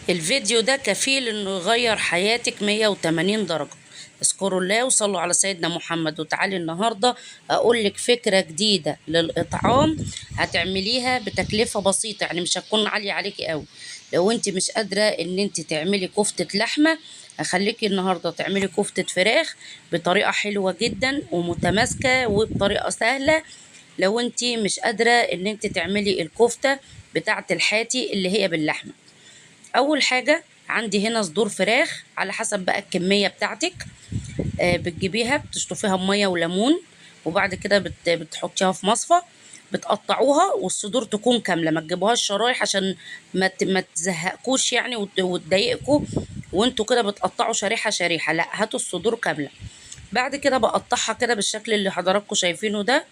الفيديو ده كفيل انه يغير حياتك 180 درجة. اذكروا الله وصلوا على سيدنا محمد. وتعالي النهاردة اقول لك فكرة جديدة للاطعام هتعمليها بتكلفة بسيطة، يعني مش هتكون عالية عليكي قوي. لو انت مش قادرة ان انت تعملي كفتة لحمة، هخليكي النهاردة تعملي كفتة فراخ بطريقة حلوة جدا ومتماسكة وبطريقة سهلة. لو انت مش قادرة ان انت تعملي الكفتة بتاعة الحاتي اللي هي باللحمة، اول حاجه عندي هنا صدور فراخ على حسب بقى الكميه بتاعتك. بتجيبيها بتشطفيها بميه وليمون، وبعد كده بتحطيها في مصفى، بتقطعوها والصدور تكون كامله، ما تجيبوهاش شرايح عشان ما تزهقكوش يعني وتضايقكوا وانتوا كده بتقطعوا شريحه شريحه. لا، هاتوا الصدور كامله. بعد كده بقطعها كده بالشكل اللي حضراتكم شايفينه ده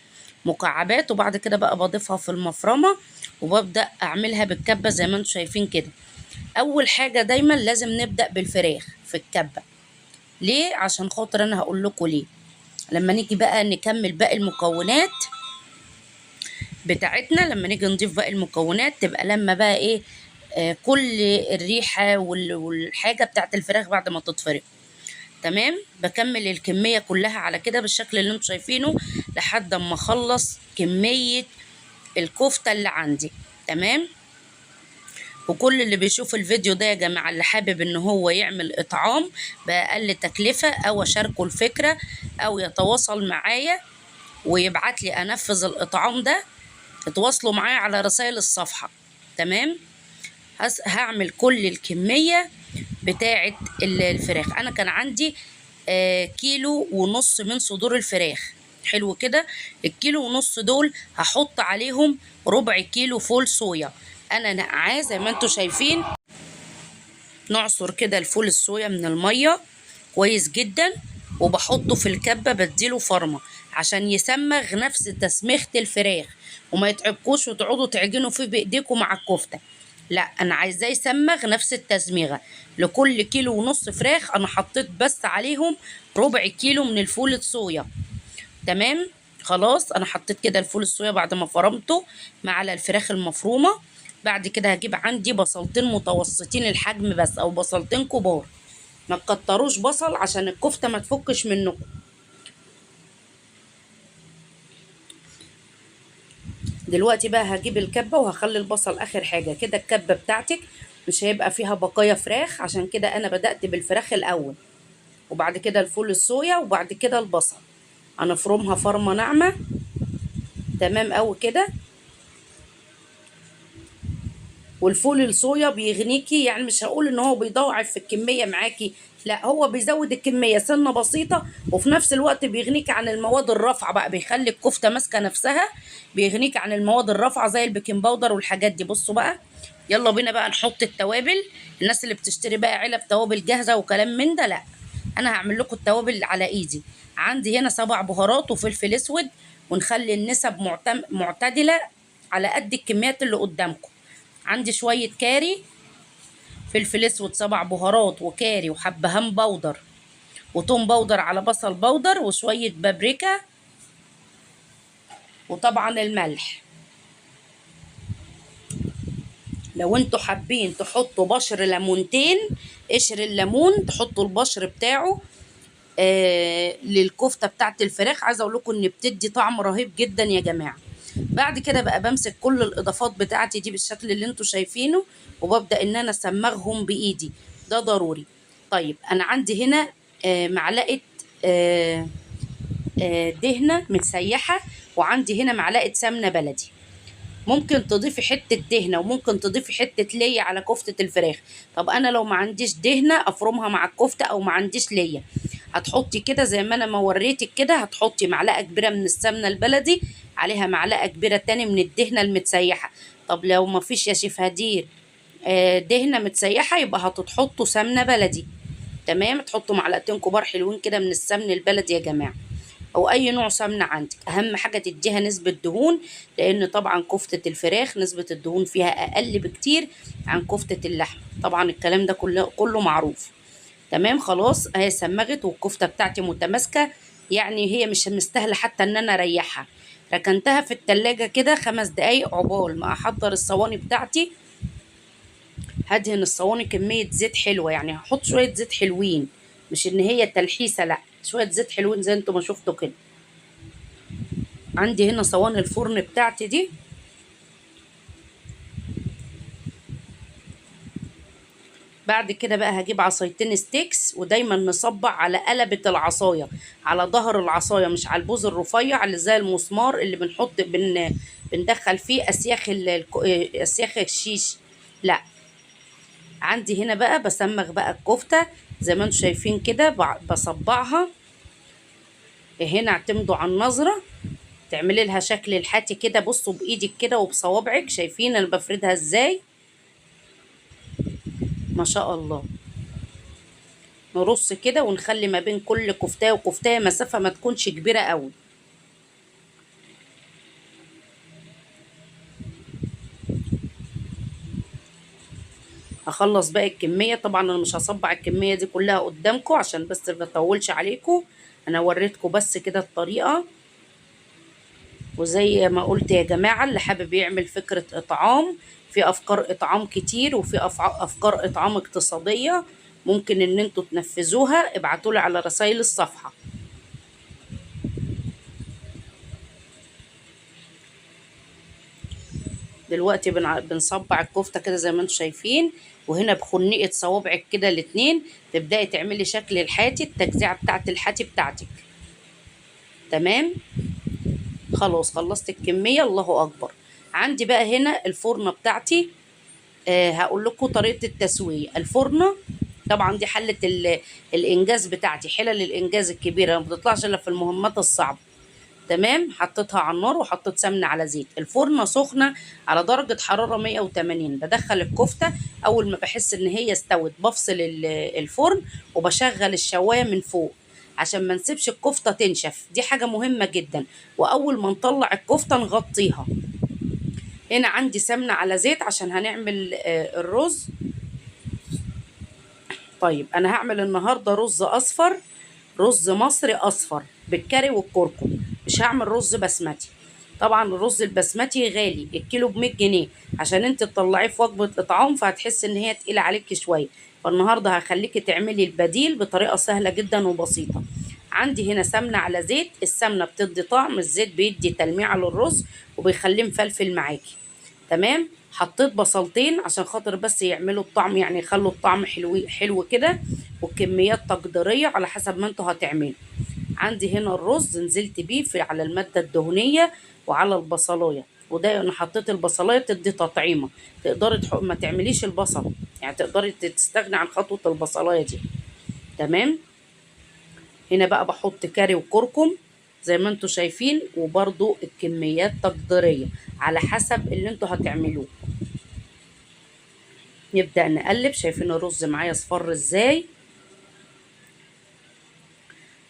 مكعبات، وبعد كده بقى بضيفها في المفرمه وببدا اعملها بالكبه زي ما انتم شايفين كده. اول حاجه دايما لازم نبدا بالفراخ في الكبه. ليه؟ عشان خاطر انا هقول لكم ليه لما نيجي بقى نكمل باقي المكونات بتاعتنا. لما نيجي نضيف باقي المكونات تبقى لما بقى ايه، كل الريحه والحاجه بتاعت الفراخ بعد ما تتفرق. تمام، بكمل الكميه كلها على كده بالشكل اللي انتم شايفينه لحد اما اخلص كميه الكفته اللي عندي. تمام. وكل اللي بيشوف الفيديو ده يا جماعة اللي حابب ان هو يعمل اطعام بأقل تكلفة او اشاركه الفكرة او يتواصل معايا ويبعت لي انفذ الاطعام ده، اتواصلوا معايا على رسائل الصفحة. تمام. هعمل كل الكمية بتاعة الفراخ. انا كان عندي كيلو ونص من صدور الفراخ. حلو كده. الكيلو ونص دول هحط عليهم ربع كيلو فول صويا. انا نقعاه زي ما انتم شايفين، نعصر كده الفول الصويا من المية كويس جدا وبحطه في الكبة بديله فرمة عشان يسمغ نفس تسميخة الفراخ وما يتعبكوش وتقعدوا تعجنوا فيه بايديكم مع الكفتة. لا، انا عايزاه يسمغ نفس التسميغة. لكل كيلو ونص فراخ انا حطيت بس عليهم ربع كيلو من الفول الصويا. تمام. خلاص انا حطيت كده الفول الصويا بعد ما فرمته مع الفراخ المفرومه. بعد كده هجيب عندي بصلتين متوسطين الحجم بس او بصلتين كبار، ما تكتروش بصل عشان الكفته ما تفكش منكم. دلوقتي بقى هجيب الكبه وهخلي البصل اخر حاجه كده. الكبه بتاعتك مش هيبقى فيها بقايا فراخ، عشان كده انا بدأت بالفراخ الاول وبعد كده الفول الصويا وبعد كده البصل. هنفرمها فرمه ناعمه. تمام قوي كده. والفول الصويا بيغنيكي، يعني مش هقول ان هو بيضاعف في الكميه معاكي، لا هو بيزود الكميه سنه بسيطه وفي نفس الوقت بيغنيكي عن المواد الرافعه، بقى بيخلي الكفته ماسكه نفسها، بيغنيكي عن المواد الرافعه زي البيكنج باودر والحاجات دي. بصوا بقى، يلا بينا بقى نحط التوابل. الناس اللي بتشتري بقى علب توابل جاهزه وكلام من ده، لا انا هعمل لكم التوابل على ايدي. عندي هنا 7 بهارات وفلفل اسود، ونخلي النسب معتدله على قد الكميات اللي قدامكم. عندي شوية كاري، فلفل اسود 7 بهارات وكاري وحبهان بودر وتوم بودر على بصل بودر وشوية بابريكا وطبعا الملح. لو انتوا حابين تحطوا بشر ليمونتين، قشر الليمون تحطوا البشر بتاعه للكفتة بتاعت الفراخ. عايزة اقول لكم ان بتدي طعم رهيب جدا يا جماعة. بعد كده بقى بمسك كل الاضافات بتاعتي دي بالشكل اللي انتوا شايفينه وببدأ ان انا اسمغهم بايدي، ده ضروري. طيب انا عندي هنا معلقة دهنة متسيحة، وعندي هنا معلقة سمنة بلدي. ممكن تضيفي حتة دهنة وممكن تضيفي حتة ليا على كفتة الفراخ. طب انا لو ما عنديش دهنة افرمها مع الكفتة او ما عنديش ليا، هتحطي كده زي ما انا ما وريتك كده، هتحطي معلقة كبيرة من السمنة البلدي عليها معلقة كبيرة تاني من الدهنة المتسيحة. طب لو ما فيش يا شيف هدير دهنة متسيحة يبقى هتحطوا سمنة بلدي. تمام، تحطوا معلقتين كبار حلوين كده من السمن البلدي يا جماعة، او اي نوع سمنه عندك. اهم حاجه تديها نسبه دهون، لان طبعا كفته الفراخ نسبه الدهون فيها اقل بكتير عن كفته اللحم، طبعا الكلام ده كله معروف. تمام. خلاص اهي سمغت والكفته بتاعتي متماسكه، يعني هي مش مستاهله حتى ان انا اريحها. ركنتها في التلاجة كده 5 دقايق عقبال ما احضر الصواني بتاعتي هدهن الصواني كمية زيت حلوة، يعني هحط شوية زيت حلوين، مش ان هي تلحيسة، لا شوية زيت حلوين زي انتوا ما شفتوا كده. عندي هنا صواني الفرن بتاعتي دي. بعد كده بقى هجيب عصايتين ستيكس، ودايما نصبع على قلبة العصاية، على ظهر العصاية، مش على البوز الرفيع اللي زي المسمار اللي بندخل فيه اسياخ الشيش، لا. عندي هنا بقى بسمغ بقى الكفتة زي ما انتم شايفين كده، بصبعها هنا. اعتمدوا على النظرة، تعملي لها شكل الحاتي كده، بصوا بايدك كده وبصوابعك، شايفين انا بفردها ازاي؟ ما شاء الله. نرص كده ونخلي ما بين كل كفتايه وكفتايه مسافه ما تكونش كبيره قوي. هخلص باقي الكميه. طبعا انا مش هصبع الكميه دي كلها قدامكم عشان بس ما اطولش عليكم، انا وريتكم بس كده الطريقه. وزي ما قلت يا جماعه، اللي حابب يعمل فكره اطعام، في افكار اطعام كتير، وفي افكار اطعام اقتصاديه ممكن ان انتوا تنفذوها. ابعتولي على رسائل الصفحه. دلوقتي بنصبع الكفته كده زي ما انتم شايفين، وهنا بخنقه صوابعك كده الاتنين تبداي تعملي شكل الحاتي، التجزيعه بتاعت الحاتي بتاعتك. تمام. خلاص خلصت الكميه، الله اكبر. عندي بقى هنا الفرنه بتاعتي. هقول لكم طريقه التسويه الفرنه. طبعا دي حله الانجاز بتاعتي، حلل الانجاز الكبيره ما بتطلعش الا في المهمات الصعبه. تمام. حطيتها على النار وحطيت سمنه على زيت، الفرنه سخنه على درجه حراره 180. بدخل الكفته، اول ما بحس ان هي استوت بفصل الفرن وبشغل الشوايه من فوق عشان ما نسيبش الكفته تنشف، دي حاجه مهمه جدا. واول ما نطلع الكفته نغطيها. هنا عندي سمنه على زيت عشان هنعمل الرز. طيب انا هعمل النهارده رز اصفر، رز مصري اصفر بالكاري والكركم، مش هعمل رز بسمتي. طبعا الرز البسمتي غالي، الكيلو ب100 جنيه، عشان انت تطلعيه في وجبه اطعام فهتحس ان هي تقيله عليكي شويه. فالنهارده هخليكي تعملي البديل بطريقه سهله جدا وبسيطه. عندي هنا سمنه على زيت، السمنه بتدي طعم، الزيت بيدي تلميعه للرز وبيخليه مفلفل معاكي. تمام. حطيت بصلتين عشان خاطر بس يعملوا الطعم، يعني يخلوا الطعم حلو حلو كده، والكميات تقديريه على حسب ما انتوا هتعملوا. عندي هنا الرز نزلت بيه على الماده الدهنيه وعلى البصلايه، وده انا حطيت البصلايه تدي تطعيمه. تقدري ما تعمليش البصل، يعني تقدري تستغني عن خطوه البصلايه دي. تمام. هنا بقى بحط كاري وكركم زي ما انتوا شايفين، وبرضو الكميات تقديريه على حسب اللي انتوا هتعملوه. نبدأ نقلب. شايفين الرز معايا اصفر ازاي؟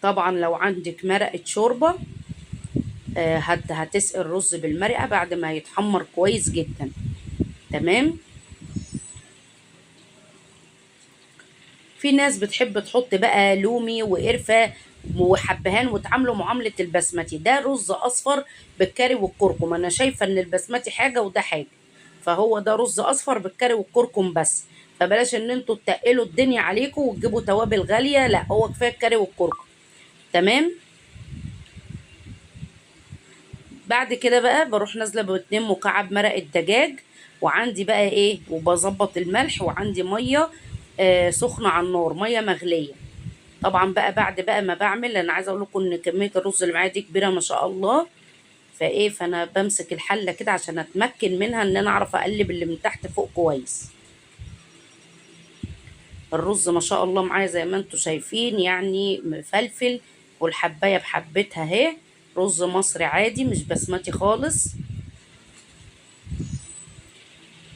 طبعا لو عندك مرقة شوربة هتسقي الرز بالمرقة بعد ما يتحمر كويس جدا. تمام. في ناس بتحب تحط بقى لومي وقرفة وحبهان وتعاملوا معاملة البسمتي. ده رز أصفر بالكاري والكركم، أنا شايفة إن البسمتي حاجة وده حاجة، فهو ده رز أصفر بالكاري والكركم بس. فبلاش إن انتوا تقلوا الدنيا عليكم وتجيبوا توابل غالية، لا هو كفاية الكاري والكركم. تمام. بعد كده بقى بروح نازله باتنين مكعب مرقه دجاج، وعندي بقى ايه، وبظبط الملح، وعندي ميه سخنه على النار، ميه مغليه. طبعا بقى بعد بقى ما بعمل، انا عايزه اقول لكم ان كميه الرز اللي معايا دي كبيره ما شاء الله. فانا بمسك الحله كده عشان اتمكن منها ان انا اعرف اقلب اللي من تحت فوق كويس. الرز ما شاء الله معايا زي ما انتم شايفين، يعني مفلفل، والحبايه بحبتها اهي. رز مصري عادي مش بسمتي خالص.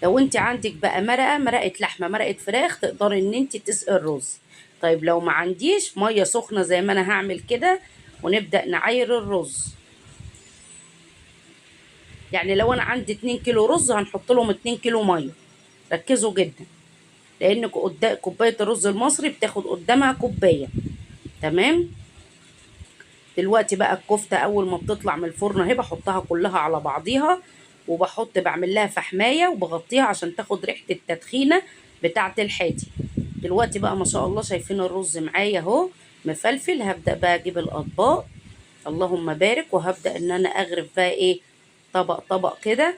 لو انت عندك بقى مرقه لحمه، مرقه فراخ، تقدري ان انت تسقي الرز. طيب لو ما عنديش، ميه سخنه زي ما انا هعمل كده، ونبدا نعاير الرز. يعني لو انا عندي 2 كيلو رز هنحط لهم 2 كيلو ميه. ركزوا جدا، لان كوبايه الرز المصري بتاخد قدامها كوبايه. تمام. دلوقتي بقى الكفته اول ما بتطلع من الفرن اهي بحطها كلها على بعضيها، بعمل لها فحمايه وبغطيها عشان تاخد ريحه التدخينه بتاعه الحادي. دلوقتي بقى ما شاء الله شايفين الرز معايا اهو مفلفل. هبدأ بقى اجيب الاطباق، اللهم بارك، وهبدأ ان انا اغرف بقى ايه طبق طبق كده.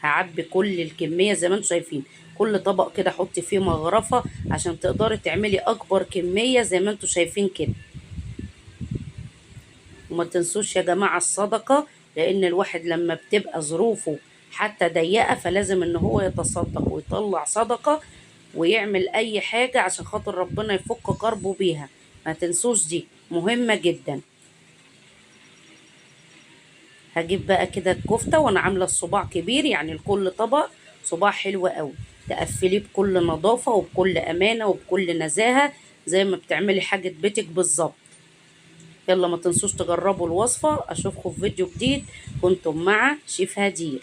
هعبي كل الكمية زي ما انتم شايفين، كل طبق كده حطي فيه مغرفة عشان تقدري تعملي اكبر كمية زي ما انتم شايفين كده. وما تنسوش يا جماعة الصدقة، لان الواحد لما بتبقى ظروفه حتى ضيقة فلازم ان هو يتصدق ويطلع صدقة ويعمل اي حاجة عشان خاطر ربنا يفك كربه بيها. ما تنسوش دي مهمة جدا. هجيب بقى كده الكفتة وانا عاملة الصباع كبير، يعني لكل طبق صباع حلو قوي. تقفليه بكل نظافة وبكل امانة وبكل نزاهة زي ما بتعملي حاجة بيتك بالظبط. يلا ما تنسوش تجربوا الوصفة. اشوفكم في فيديو جديد. كنتم مع شيف هدير.